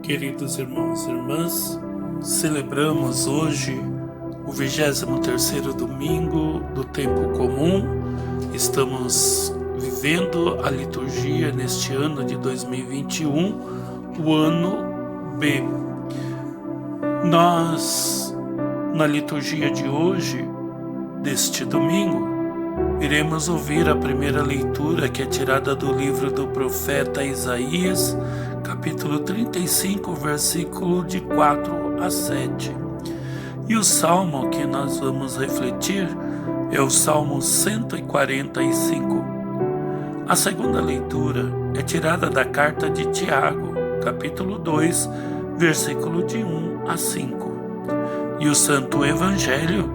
Queridos irmãos e irmãs, celebramos hoje o 23º domingo do tempo comum. Estamos vivendo a liturgia neste ano de 2021, o ano B. Nós, na liturgia de hoje, deste domingo, iremos ouvir a primeira leitura, que é tirada do livro do profeta Isaías, capítulo 35, versículo de 4 a 7. E o salmo que nós vamos refletir é o Salmo 145. A segunda leitura é tirada da carta de Tiago, capítulo 2, versículo de 1 a 5. E o santo evangelho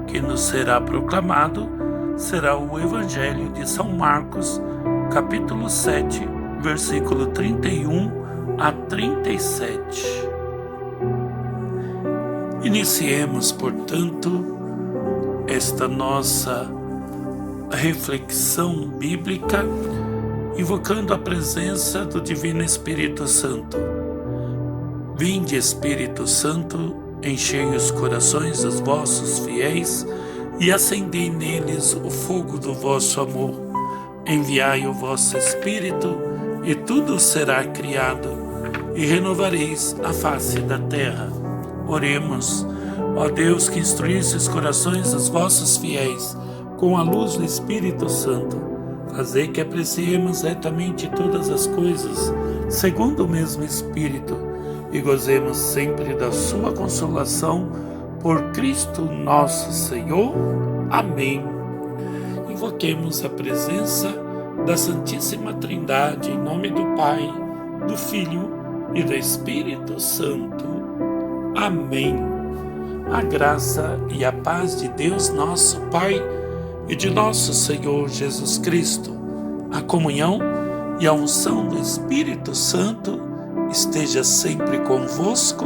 que nos será proclamado será o evangelho de São Marcos, capítulo 7, versículo 31 a 37. Iniciemos, portanto, esta nossa reflexão bíblica, invocando a presença do Divino Espírito Santo. Vinde, Espírito Santo, enchei os corações dos vossos fiéis e acendei neles o fogo do vosso amor. Enviai o vosso Espírito, e tudo será criado, e renovareis a face da terra. Oremos. Ó Deus, que instruísse os corações dos vossos fiéis com a luz do Espírito Santo, fazei que apreciemos retamente todas as coisas, segundo o mesmo Espírito, e gozemos sempre da sua consolação, por Cristo nosso Senhor. Amém. Invoquemos a presença da Santíssima Trindade, em nome do Pai, do Filho e do Espírito Santo. Amém. A graça e a paz de Deus nosso Pai e de nosso Senhor Jesus Cristo, a comunhão e a unção do Espírito Santo esteja sempre convosco.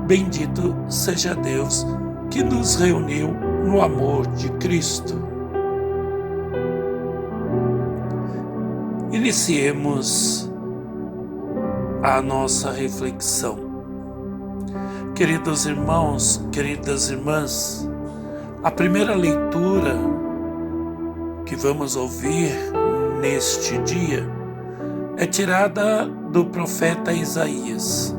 Bendito seja Deus que nos reuniu no amor de Cristo. Iniciemos a nossa reflexão. Queridos irmãos, queridas irmãs, a primeira leitura que vamos ouvir neste dia é tirada do profeta Isaías.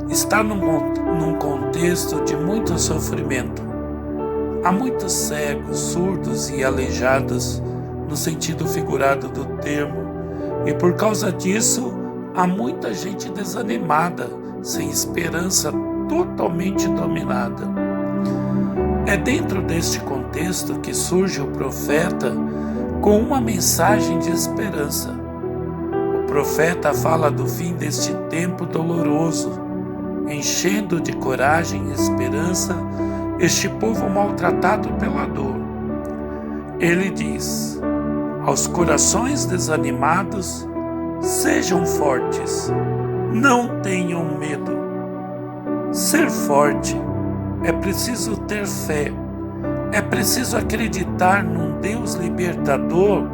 Está num contexto de muito sofrimento. Há muitos cegos, surdos e aleijados, no sentido figurado do termo, e por causa disso há muita gente desanimada, sem esperança, totalmente dominada. É dentro deste contexto que surge o profeta com uma mensagem de esperança. O profeta fala do fim deste tempo doloroso, enchendo de coragem e esperança este povo maltratado pela dor. Ele diz: aos corações desanimados, sejam fortes, não tenham medo. Ser forte é preciso ter fé, é preciso acreditar num Deus libertador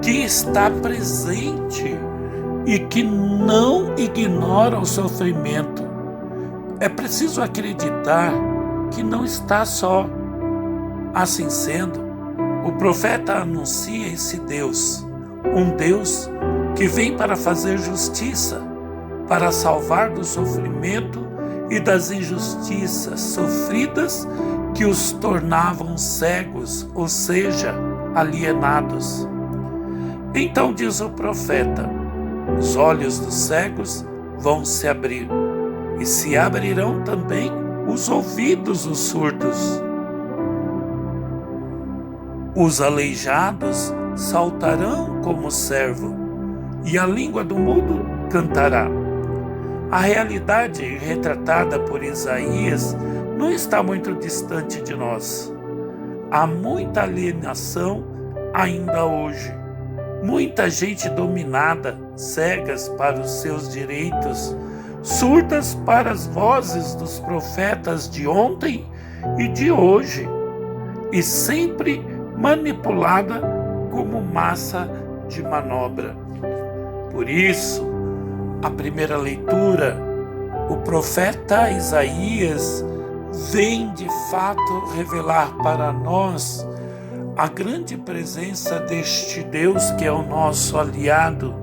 que está presente e que não ignora o sofrimento. É preciso acreditar que não está só. Assim sendo, o profeta anuncia esse Deus, um Deus que vem para fazer justiça, para salvar do sofrimento e das injustiças sofridas que os tornavam cegos, ou seja, alienados. Então diz o profeta: os olhos dos cegos vão se abrir, e se abrirão também os ouvidos dos surdos. Os aleijados saltarão como servo, e a língua do mudo cantará. A realidade retratada por Isaías não está muito distante de nós. Há muita alienação ainda hoje. Muita gente dominada, cegas para os seus direitos, surdas para as vozes dos profetas de ontem e de hoje, e sempre manipulada como massa de manobra. Por isso, a primeira leitura, o profeta Isaías vem de fato revelar para nós a grande presença deste Deus que é o nosso aliado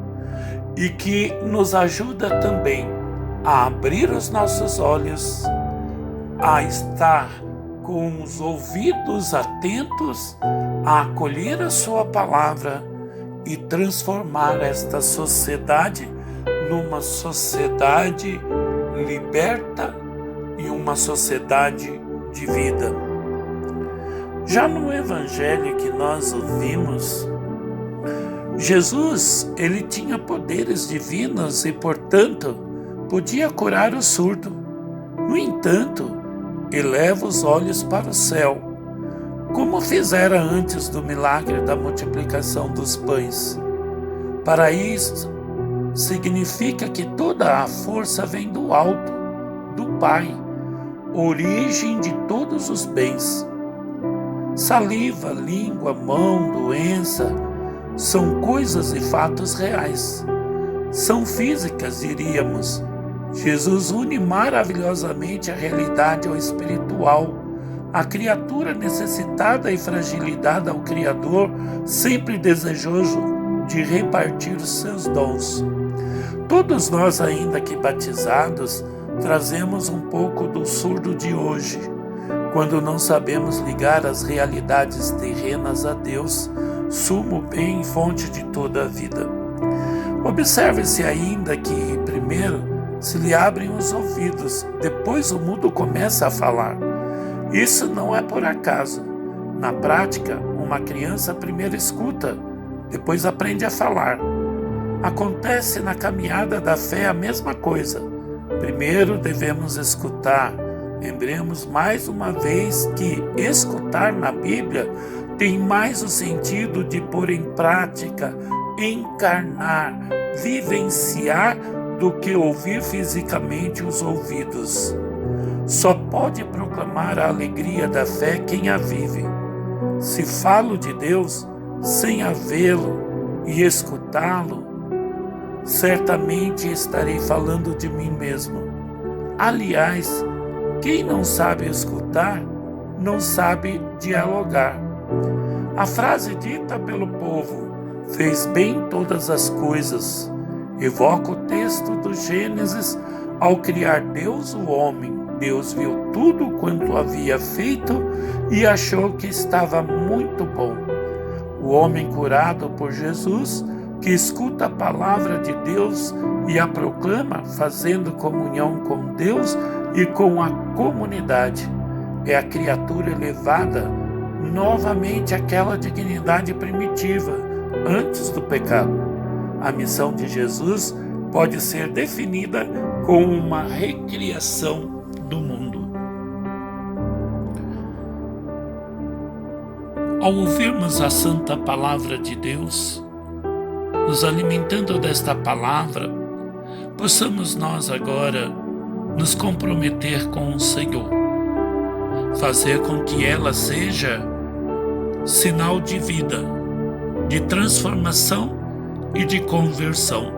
e que nos ajuda também a abrir os nossos olhos, a estar com os ouvidos atentos, a acolher a sua palavra e transformar esta sociedade numa sociedade liberta e uma sociedade de vida. Já no evangelho que nós ouvimos, Jesus, ele tinha poderes divinos e, portanto, podia curar o surdo. No entanto, eleva os olhos para o céu, como fizera antes do milagre da multiplicação dos pães. Para isso, significa que toda a força vem do alto, do Pai, origem de todos os bens. Saliva, língua, mão, doença, são coisas e fatos reais. São físicas, diríamos. Jesus une maravilhosamente a realidade ao espiritual, a criatura necessitada e fragilidade ao Criador, sempre desejoso de repartir os seus dons. Todos nós, ainda que batizados, trazemos um pouco do surdo de hoje, quando não sabemos ligar as realidades terrenas a Deus, sumo bem e fonte de toda a vida. Observe-se ainda que, primeiro, se lhe abrem os ouvidos, depois o mudo começa a falar. Isso não é por acaso. Na prática, uma criança primeiro escuta, depois aprende a falar. Acontece na caminhada da fé a mesma coisa. Primeiro devemos escutar. Lembremos mais uma vez que escutar na Bíblia tem mais o sentido de pôr em prática, encarnar, vivenciar, do que ouvir fisicamente os ouvidos. Só pode proclamar a alegria da fé quem a vive. Se falo de Deus sem havê-lo e escutá-lo, certamente estarei falando de mim mesmo. Aliás, quem não sabe escutar, não sabe dialogar. A frase dita pelo povo, fez bem todas as coisas, evoca o texto do Gênesis. Ao criar Deus o homem, Deus viu tudo quanto havia feito e achou que estava muito bom. O homem curado por Jesus, que escuta a palavra de Deus e a proclama, fazendo comunhão com Deus e com a comunidade, é a criatura elevada novamente àquela dignidade primitiva, antes do pecado. A missão de Jesus pode ser definida como uma recriação do mundo. Ao ouvirmos a santa palavra de Deus, nos alimentando desta palavra, possamos nós agora nos comprometer com o Senhor, fazer com que ela seja sinal de vida, de transformação e de conversão.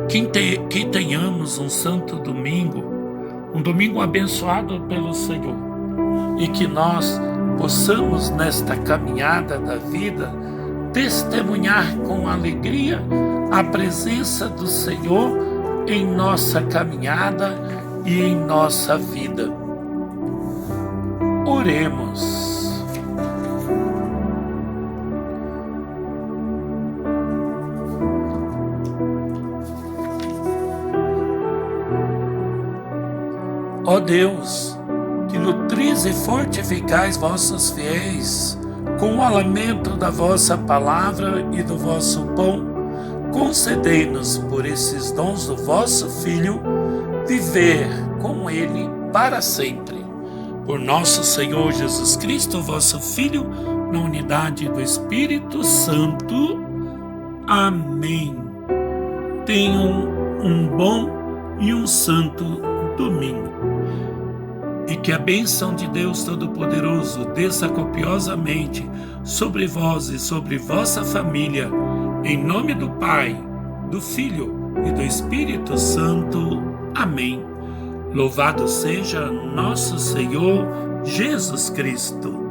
Que tenhamos um santo domingo, um domingo abençoado pelo Senhor, e que nós possamos nesta caminhada da vida testemunhar com alegria a presença do Senhor em nossa caminhada e em nossa vida. Oremos. Ó Deus, que nutris e fortificais vossos fiéis com o alimento da vossa palavra e do vosso pão, concedei-nos por esses dons do vosso Filho, viver com ele para sempre. Por nosso Senhor Jesus Cristo, vosso Filho, na unidade do Espírito Santo. Amém. Tenham um bom e um santo domingo. E que a bênção de Deus Todo-Poderoso desça copiosamente sobre vós e sobre vossa família, em nome do Pai, do Filho e do Espírito Santo. Amém. Louvado seja nosso Senhor Jesus Cristo.